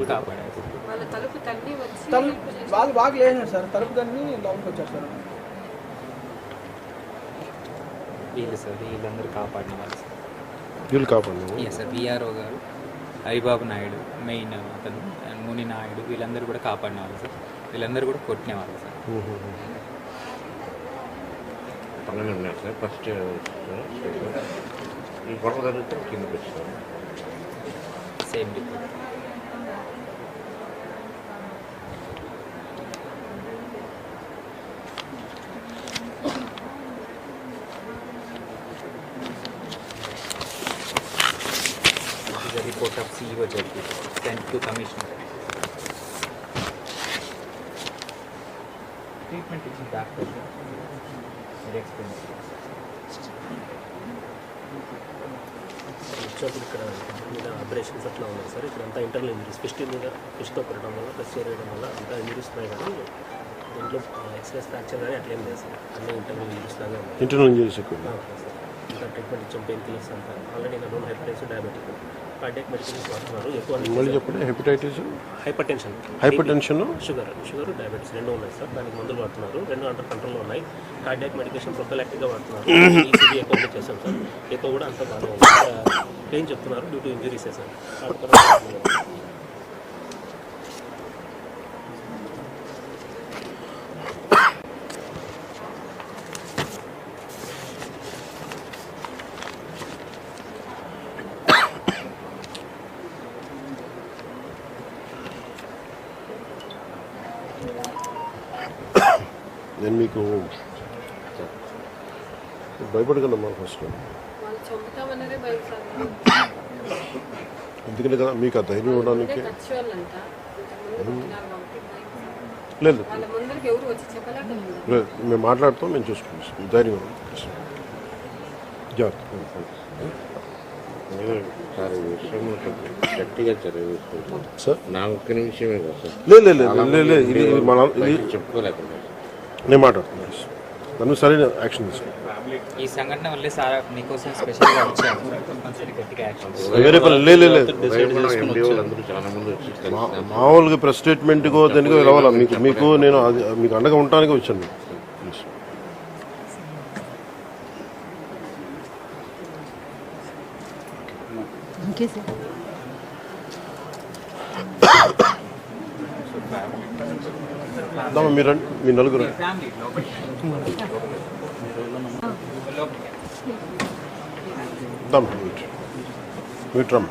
వాళ్ళు బాగా లేచారు సార్, తలుపు తన్ని లోపలికి వచ్చారు సార్. వీళ్ళు సార్ వీళ్ళందరూ కాపాడిన వాళ్ళు సార్. వీళ్ళు కాపాడిన సార్ విఆర్ఓ గారు, హరిబాబు నాయుడు మెయిన్ అతను, ముని నాయుడు వీళ్ళందరూ కూడా కాపాడిన వాళ్ళు సార్. వీళ్ళందరూ కూడా కొట్టిన వాళ్ళు సార్. పక్కనే ఉన్నారు సార్. ఫస్ట్ ఈ గొడవ జరిగితే కిందకి వచ్చారు. Same report. The report of CEO Jaggi sent to Commissioner. Treatment is back to very expensive. వచ్చేప్పుడు ఇక్కడ మీద ఆపరేషన్స్ అట్లా ఉన్నాయి సార్. ఇక్కడ అంతా ఇంటర్నల్ ఇంజరీస్, ఫిస్ట్తో కొట్టడం వల్ల ప్రెస్ చేయడం వల్ల అంతా ఇంజరీస్ ఉన్నాయి. కానీ దీంట్లో ఎక్స్ప్రెస్ ఫ్రాక్చర్ కానీ అట్లేం లేదు సార్. అన్నీ ఇంటర్నల్ ఇంజరీస్ లాగా ఉన్నాయి. ఇంటర్నల్ ఇంజరీస్ ఎక్కువ సార్. ఇంకా ట్రీట్మెంట్ ఇచ్చాం, పెయిన్ కిల్లర్స్ అంతా. ఆల్రెడీ నా loan hepatitis, diabetic, cardiac medicines వాడుతున్నారు. ఎక్కువ మళ్ళీ చెప్పండి. Hepatitis, hyper tension, sugar diabetes రెండు ఉన్నాయి సార్. దానికి మందులు వాడుతున్నారు. రెండు అండర్ కంట్రోల్లో ఉన్నాయి. కార్డియాక్ మెడికేషన్ ప్రొఫైలాక్టిక్గా వాడుతున్నారు. ఈసీజీ ఎక్కువ చేస్తాం సార్. ఎక్కువ కూడా అంత బాగా ఉంది. పెయిన్ చెప్తున్నారు డ్యూ టు ఇంజరీసే సార్. నేను మీకు భయపడగలను మా ఫస్ట్, ఎందుకంటే కదా మీకు ఆ ధైర్యం ఇవ్వడానికి. లేదు మేము మాట్లాడుతాం, మేము చూసుకుంటాం. ధైర్యం జాగ్రత్త సార్. ఈ విషయం గట్టిగా చదివిస్తుంది సార్. నా ఒక్క నిమిషమే కదా సార్. లేదు ఇది మనం చెప్పుకోలేకుండా నేను మాట్లాడుతున్నాను. నన్ను సరైన యాక్షన్ తీసుకో. ఈ సంఘటన వల్లే సార్ మీకోసం స్పెషల్గా వచ్చాము. గట్టిగా యాక్షన్ వేరే పని లేదు. అందరూ చాలా మంది వచ్చి మామూలుగా ప్రెస్ స్టేట్మెంట్కో దేనికో రావాలా మీకు నేను అది మీకు అండగా ఉండటానికి వచ్చాను. మీరు మీ నలుగురు మీట్రమ్